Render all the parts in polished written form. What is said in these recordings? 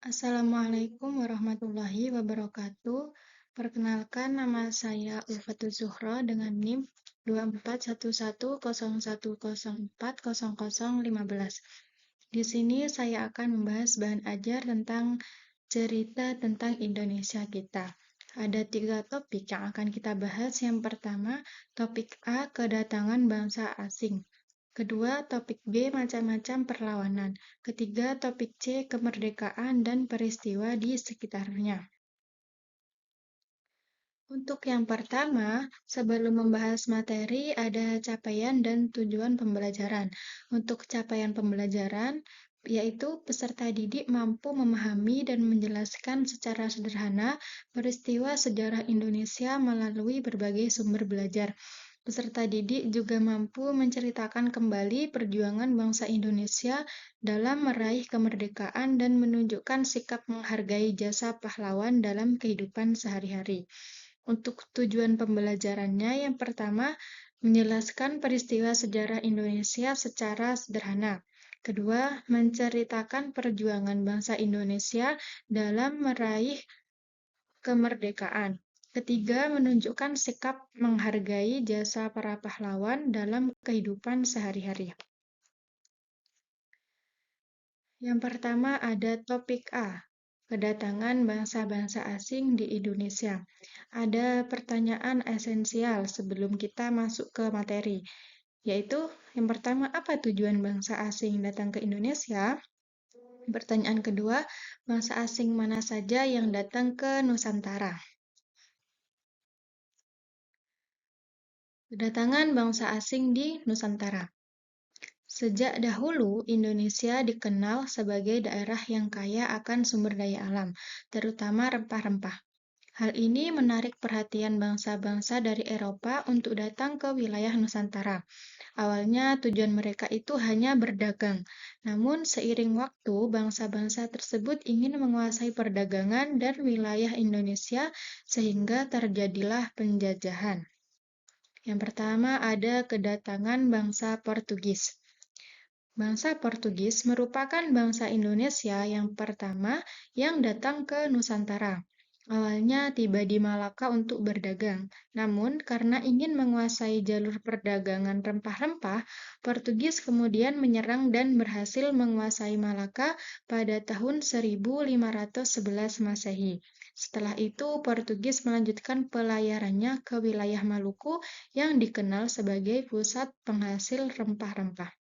Assalamualaikum warahmatullahi wabarakatuh. Perkenalkan, nama saya Ulfatul Zuhro dengan NIM 241101040015. Di sini saya akan membahas bahan ajar tentang cerita tentang Indonesia kita. Ada 3 topik yang akan kita bahas. Yang pertama, topik A, kedatangan bangsa asing. Kedua, topik B, macam-macam perlawanan. Ketiga, topik C, kemerdekaan dan peristiwa di sekitarnya. Untuk yang pertama, sebelum membahas materi, ada capaian dan tujuan pembelajaran. Untuk capaian pembelajaran, yaitu peserta didik mampu memahami dan menjelaskan secara sederhana peristiwa sejarah Indonesia melalui berbagai sumber belajar. Peserta didik juga mampu menceritakan kembali perjuangan bangsa Indonesia dalam meraih kemerdekaan dan menunjukkan sikap menghargai jasa pahlawan dalam kehidupan sehari-hari. Untuk tujuan pembelajarannya, yang pertama, menjelaskan peristiwa sejarah Indonesia secara sederhana. Kedua, menceritakan perjuangan bangsa Indonesia dalam meraih kemerdekaan. Ketiga, menunjukkan sikap menghargai jasa para pahlawan dalam kehidupan sehari-hari. Yang pertama ada topik A, kedatangan bangsa-bangsa asing di Indonesia. Ada pertanyaan esensial sebelum kita masuk ke materi, yaitu yang pertama, apa tujuan bangsa asing datang ke Indonesia? Pertanyaan kedua, bangsa asing mana saja yang datang ke Nusantara? Kedatangan bangsa asing di Nusantara. Sejak dahulu, Indonesia dikenal sebagai daerah yang kaya akan sumber daya alam, terutama rempah-rempah. Hal ini menarik perhatian bangsa-bangsa dari Eropa untuk datang ke wilayah Nusantara. Awalnya tujuan mereka itu hanya berdagang, namun seiring waktu bangsa-bangsa tersebut ingin menguasai perdagangan dan wilayah Indonesia sehingga terjadilah penjajahan. Yang pertama ada kedatangan bangsa Portugis. Bangsa Portugis merupakan bangsa Indonesia yang pertama yang datang ke Nusantara. Awalnya tiba di Malaka untuk berdagang, namun karena ingin menguasai jalur perdagangan rempah-rempah, Portugis kemudian menyerang dan berhasil menguasai Malaka pada tahun 1511 Masehi. Setelah itu, Portugis melanjutkan pelayarannya ke wilayah Maluku yang dikenal sebagai pusat penghasil rempah-rempah.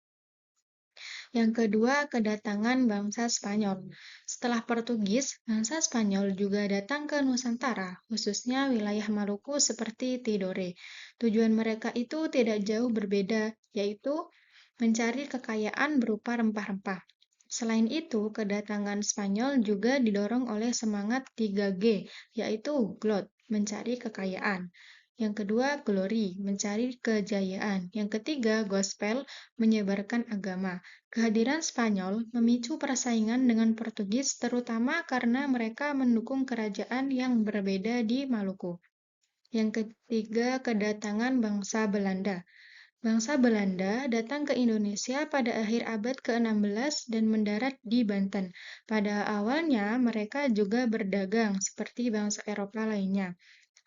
Yang kedua, kedatangan bangsa Spanyol. Setelah Portugis, bangsa Spanyol juga datang ke Nusantara, khususnya wilayah Maluku seperti Tidore. Tujuan mereka itu tidak jauh berbeda, yaitu mencari kekayaan berupa rempah-rempah. Selain itu, kedatangan Spanyol juga didorong oleh semangat 3G, yaitu Glot, mencari kekayaan. Yang kedua, Glory, mencari kejayaan. Yang ketiga, Gospel, menyebarkan agama. Kehadiran Spanyol memicu persaingan dengan Portugis, terutama karena mereka mendukung kerajaan yang berbeda di Maluku. Yang ketiga, kedatangan bangsa Belanda. Bangsa Belanda datang ke Indonesia pada akhir abad ke-16 dan mendarat di Banten. Pada awalnya, mereka juga berdagang seperti bangsa Eropa lainnya.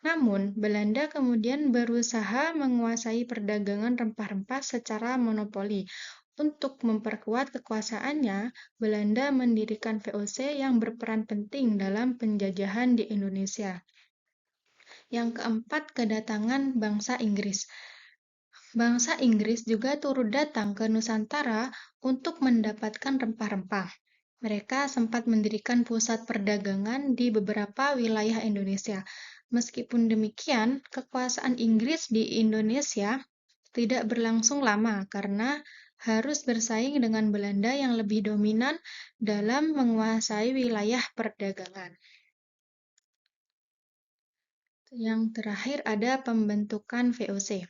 Namun, Belanda kemudian berusaha menguasai perdagangan rempah-rempah secara monopoli. Untuk memperkuat kekuasaannya, Belanda mendirikan VOC yang berperan penting dalam penjajahan di Indonesia. Yang keempat, kedatangan bangsa Inggris. Bangsa Inggris juga turut datang ke Nusantara untuk mendapatkan rempah-rempah. Mereka sempat mendirikan pusat perdagangan di beberapa wilayah Indonesia. Meskipun demikian, kekuasaan Inggris di Indonesia tidak berlangsung lama karena harus bersaing dengan Belanda yang lebih dominan dalam menguasai wilayah perdagangan. Yang terakhir ada pembentukan VOC.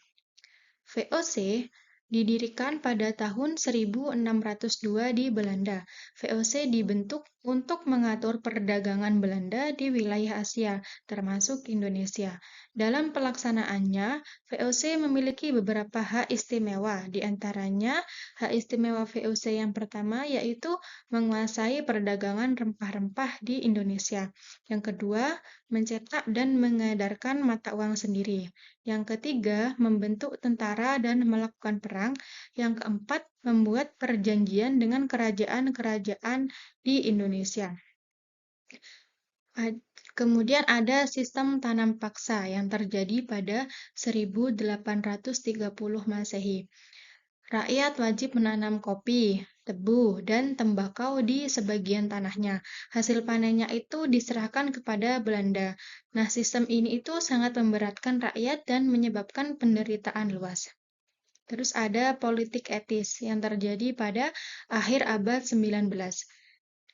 VOC Didirikan pada tahun 1602 di Belanda, VOC dibentuk untuk mengatur perdagangan Belanda di wilayah Asia, termasuk Indonesia. Dalam pelaksanaannya, VOC memiliki beberapa hak istimewa, di antaranya hak istimewa VOC yang pertama yaitu menguasai perdagangan rempah-rempah di Indonesia. Yang kedua, mencetak dan mengedarkan mata uang sendiri. Yang ketiga, membentuk tentara dan melakukan perang. Yang keempat, membuat perjanjian dengan kerajaan-kerajaan di Indonesia. Kemudian ada sistem tanam paksa yang terjadi pada 1830 Masehi. Rakyat wajib menanam kopi, tebu, dan tembakau di sebagian tanahnya. Hasil panennya itu diserahkan kepada Belanda. Nah, sistem ini itu sangat memberatkan rakyat dan menyebabkan penderitaan luas. Terus ada politik etis yang terjadi pada akhir abad 19.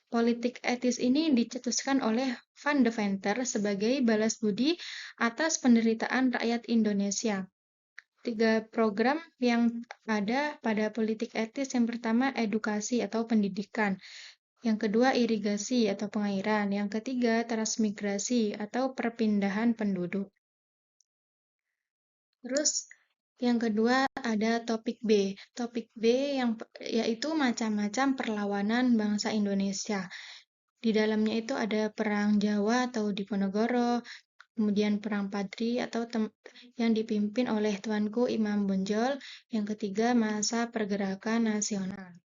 Politik etis ini dicetuskan oleh Van Deventer sebagai balas budi atas penderitaan rakyat Indonesia. 3 program yang ada pada politik etis. Yang pertama, edukasi atau pendidikan. Yang kedua, irigasi atau pengairan. Yang ketiga, transmigrasi atau perpindahan penduduk. Terus, yang kedua ada topik B. Topik B yaitu macam-macam perlawanan bangsa Indonesia. Di dalamnya itu ada Perang Jawa atau Diponegoro, kemudian Perang Padri atau yang dipimpin oleh Tuanku Imam Bonjol. Yang ketiga, masa pergerakan nasional.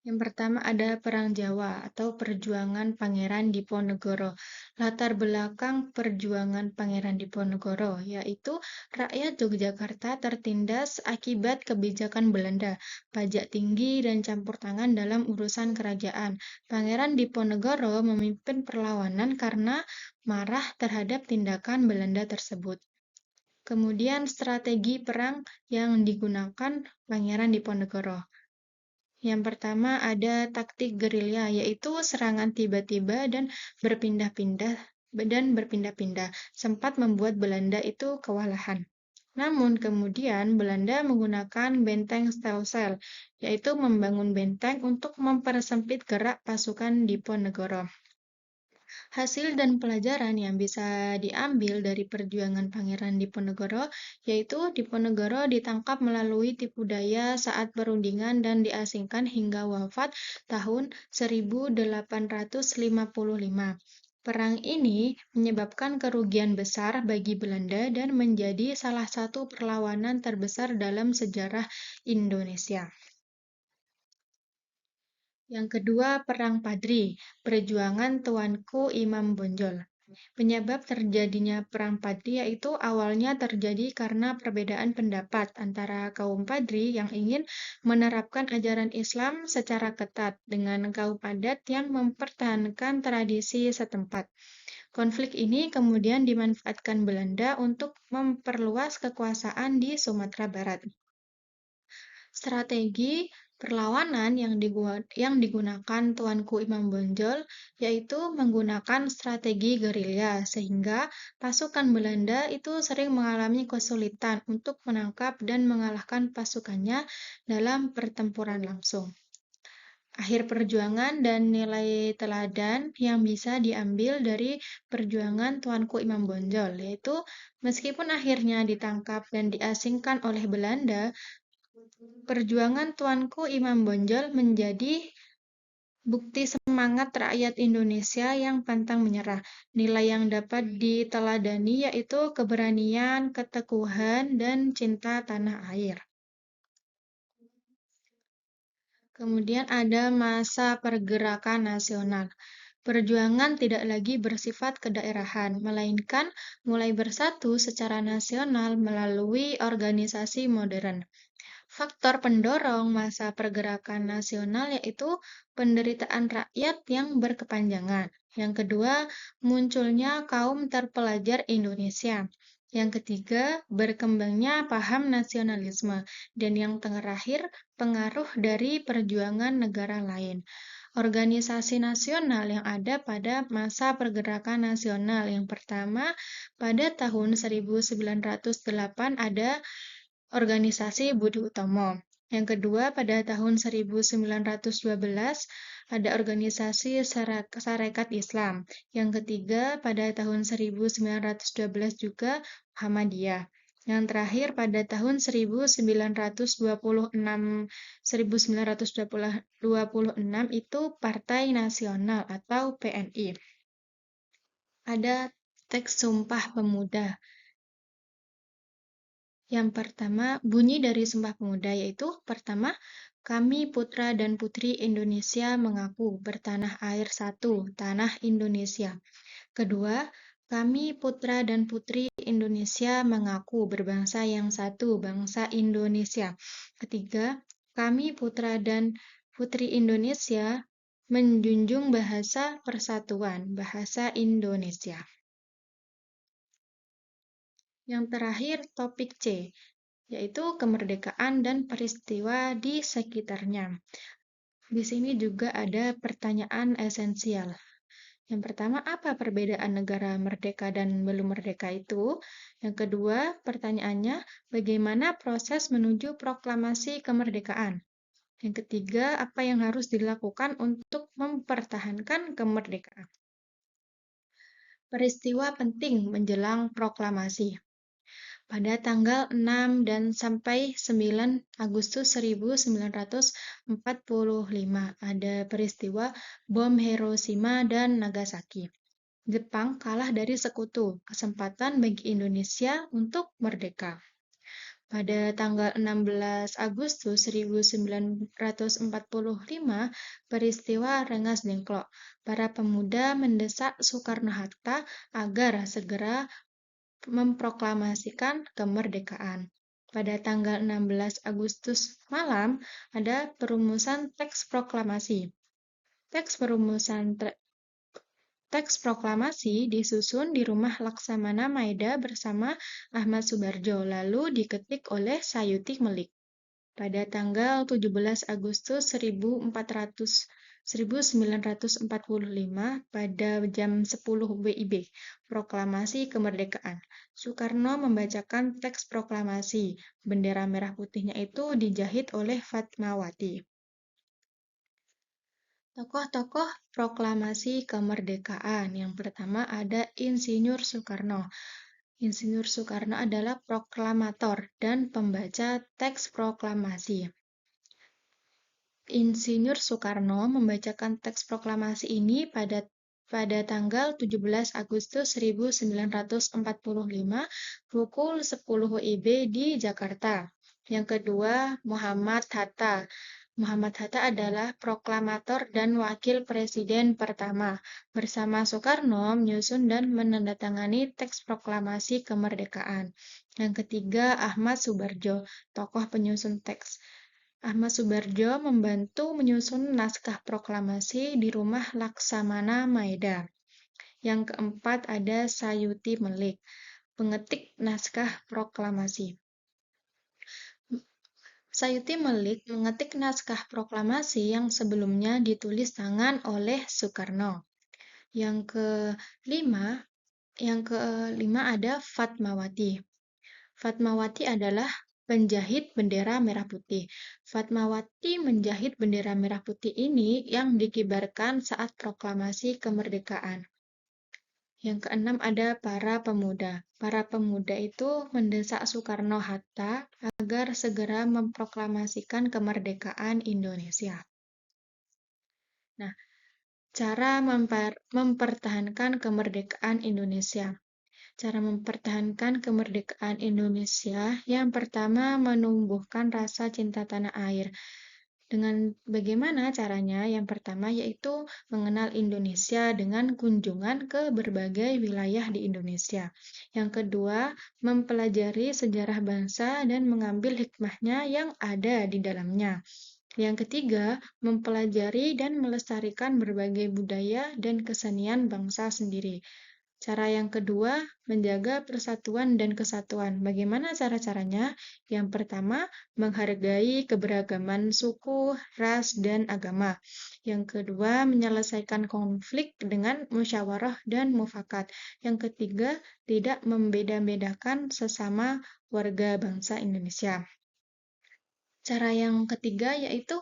Yang pertama ada Perang Jawa atau Perjuangan Pangeran Diponegoro. Latar belakang perjuangan Pangeran Diponegoro yaitu rakyat Yogyakarta tertindas akibat kebijakan Belanda, pajak tinggi dan campur tangan dalam urusan kerajaan. Pangeran Diponegoro memimpin perlawanan karena marah terhadap tindakan Belanda tersebut. Kemudian strategi perang yang digunakan Pangeran Diponegoro. Yang pertama ada taktik gerilya, yaitu serangan tiba-tiba dan berpindah-pindah, sempat membuat Belanda itu kewalahan. Namun kemudian Belanda menggunakan benteng Stelsel, yaitu membangun benteng untuk mempersempit gerak pasukan Diponegoro. Hasil dan pelajaran yang bisa diambil dari perjuangan Pangeran Diponegoro yaitu Diponegoro ditangkap melalui tipu daya saat perundingan dan diasingkan hingga wafat tahun 1855. Perang ini menyebabkan kerugian besar bagi Belanda dan menjadi salah satu perlawanan terbesar dalam sejarah Indonesia. Yang kedua, Perang Padri, perjuangan Tuanku Imam Bonjol. Penyebab terjadinya Perang Padri yaitu awalnya terjadi karena perbedaan pendapat antara kaum Padri yang ingin menerapkan ajaran Islam secara ketat dengan kaum adat yang mempertahankan tradisi setempat. Konflik ini kemudian dimanfaatkan Belanda untuk memperluas kekuasaan di Sumatera Barat. Strategi perlawanan yang digunakan Tuanku Imam Bonjol yaitu menggunakan strategi gerilya, sehingga pasukan Belanda itu sering mengalami kesulitan untuk menangkap dan mengalahkan pasukannya dalam pertempuran langsung. Akhir perjuangan dan nilai teladan yang bisa diambil dari perjuangan Tuanku Imam Bonjol, yaitu meskipun akhirnya ditangkap dan diasingkan oleh Belanda, perjuangan Tuanku Imam Bonjol menjadi bukti semangat rakyat Indonesia yang pantang menyerah. Nilai yang dapat diteladani yaitu keberanian, keteguhan, dan cinta tanah air. Kemudian ada masa pergerakan nasional. Perjuangan tidak lagi bersifat kedaerahan, melainkan mulai bersatu secara nasional melalui organisasi modern. Faktor pendorong masa pergerakan nasional yaitu penderitaan rakyat yang berkepanjangan. Yang kedua, munculnya kaum terpelajar Indonesia. Yang ketiga, berkembangnya paham nasionalisme. Dan yang terakhir, pengaruh dari perjuangan negara lain. Organisasi nasional yang ada pada masa pergerakan nasional. Yang pertama, pada tahun 1908 ada Organisasi Budi Utomo. Yang kedua, pada tahun 1912 ada organisasi Sarekat Islam. Yang ketiga, pada tahun 1912 juga Muhammadiyah. Yang terakhir pada tahun 1926 itu Partai Nasional atau PNI. Ada teks Sumpah Pemuda. Yang pertama, bunyi dari Sumpah Pemuda yaitu pertama, kami putra dan putri Indonesia mengaku bertanah air satu, tanah Indonesia. Kedua, kami putra dan putri Indonesia mengaku berbangsa yang satu, bangsa Indonesia. Ketiga, kami putra dan putri Indonesia menjunjung bahasa persatuan, bahasa Indonesia. Yang terakhir, topik C, yaitu kemerdekaan dan peristiwa di sekitarnya. Di sini juga ada pertanyaan esensial. Yang pertama, apa perbedaan negara merdeka dan belum merdeka itu? Yang kedua, pertanyaannya, bagaimana proses menuju proklamasi kemerdekaan? Yang ketiga, apa yang harus dilakukan untuk mempertahankan kemerdekaan? Peristiwa penting menjelang proklamasi. Pada tanggal 6 dan sampai 9 Agustus 1945 ada peristiwa bom Hiroshima dan Nagasaki. Jepang kalah dari sekutu, kesempatan bagi Indonesia untuk merdeka. Pada tanggal 16 Agustus 1945, peristiwa Rengas Dengklok. Para pemuda mendesak Soekarno-Hatta agar segera memproklamasikan kemerdekaan. Pada tanggal 16 Agustus malam, ada perumusan teks proklamasi. Teks proklamasi disusun di rumah Laksamana Maeda bersama Ahmad Subarjo, lalu diketik oleh Sayuti Melik. Pada tanggal 17 Agustus 1945 pada jam 10 WIB, proklamasi kemerdekaan. Soekarno membacakan teks proklamasi. Bendera merah putihnya itu dijahit oleh Fatmawati. Tokoh-tokoh proklamasi kemerdekaan. Yang pertama ada Insinyur Soekarno. Insinyur Soekarno adalah proklamator dan pembaca teks proklamasi. Insinyur Soekarno membacakan teks proklamasi ini pada tanggal 17 Agustus 1945 pukul 10 WIB di Jakarta. Yang kedua, Muhammad Hatta. Muhammad Hatta adalah proklamator dan wakil presiden pertama. Bersama Soekarno menyusun dan menandatangani teks proklamasi kemerdekaan. Yang ketiga, Ahmad Subarjo, tokoh penyusun teks. Ahmad Subarjo membantu menyusun naskah proklamasi di rumah Laksamana Maeda. Yang keempat ada Sayuti Melik, pengetik naskah proklamasi. Sayuti Melik mengetik naskah proklamasi yang sebelumnya ditulis tangan oleh Soekarno. Yang kelima ada Fatmawati. Fatmawati adalah penjahit bendera merah putih. Fatmawati menjahit bendera merah putih ini yang dikibarkan saat proklamasi kemerdekaan. Yang keenam ada para pemuda. Para pemuda itu mendesak Soekarno-Hatta agar segera memproklamasikan kemerdekaan Indonesia. Nah, cara mempertahankan kemerdekaan Indonesia. Cara mempertahankan kemerdekaan Indonesia, yang pertama menumbuhkan rasa cinta tanah air. Dengan bagaimana caranya? Yang pertama yaitu mengenal Indonesia dengan kunjungan ke berbagai wilayah di Indonesia. Yang kedua, mempelajari sejarah bangsa dan mengambil hikmahnya yang ada di dalamnya. Yang ketiga, mempelajari dan melestarikan berbagai budaya dan kesenian bangsa sendiri. Cara yang kedua, menjaga persatuan dan kesatuan. Bagaimana cara-caranya? Yang pertama, menghargai keberagaman suku, ras, dan agama. Yang kedua, menyelesaikan konflik dengan musyawarah dan mufakat. Yang ketiga, tidak membeda-bedakan sesama warga bangsa Indonesia. Cara yang ketiga yaitu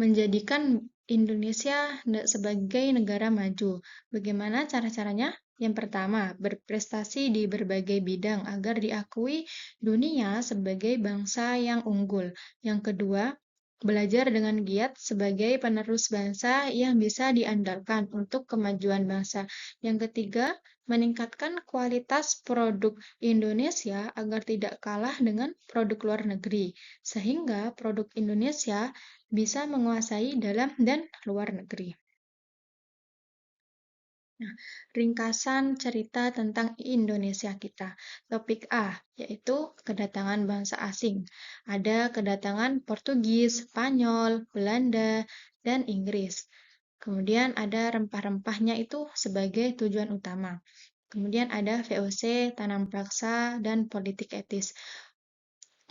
menjadikan Indonesia sebagai negara maju. Bagaimana cara-caranya? Yang pertama, berprestasi di berbagai bidang agar diakui dunia sebagai bangsa yang unggul. Yang kedua, belajar dengan giat sebagai penerus bangsa yang bisa diandalkan untuk kemajuan bangsa. Yang ketiga, meningkatkan kualitas produk Indonesia agar tidak kalah dengan produk luar negeri, sehingga produk Indonesia bisa menguasai dalam dan luar negeri. Nah, ringkasan cerita tentang Indonesia kita. Topik A, yaitu kedatangan bangsa asing. Ada kedatangan Portugis, Spanyol, Belanda, dan Inggris. Kemudian ada rempah-rempahnya itu sebagai tujuan utama. Kemudian ada VOC, tanam paksa, dan politik etis.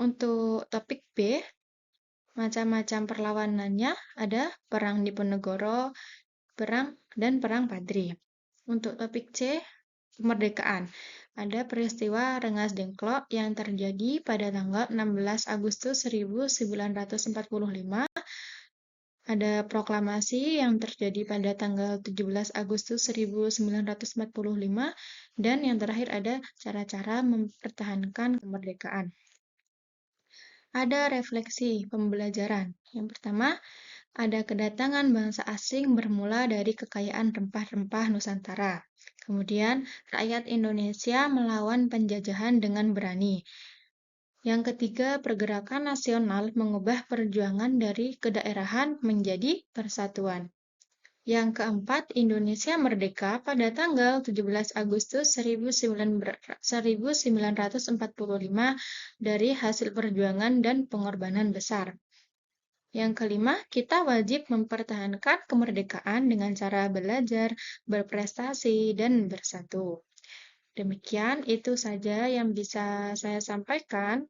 Untuk topik B, macam-macam perlawanannya ada perang Diponegoro, perang Padri. Untuk topik C, kemerdekaan. Ada peristiwa Rengas Dengklok yang terjadi pada tanggal 16 Agustus 1945. Ada proklamasi yang terjadi pada tanggal 17 Agustus 1945. Dan yang terakhir ada cara-cara mempertahankan kemerdekaan. Ada refleksi pembelajaran. Yang pertama, ada kedatangan bangsa asing bermula dari kekayaan rempah-rempah Nusantara. Kemudian, rakyat Indonesia melawan penjajahan dengan berani. Yang ketiga, pergerakan nasional mengubah perjuangan dari kedaerahan menjadi persatuan. Yang keempat, Indonesia merdeka pada tanggal 17 Agustus 1945 dari hasil perjuangan dan pengorbanan besar. Yang kelima, kita wajib mempertahankan kemerdekaan dengan cara belajar, berprestasi, dan bersatu. Demikian itu saja yang bisa saya sampaikan.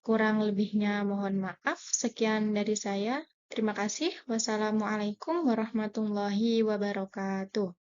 Kurang lebihnya mohon maaf. Sekian dari saya. Terima kasih. Wassalamualaikum warahmatullahi wabarakatuh.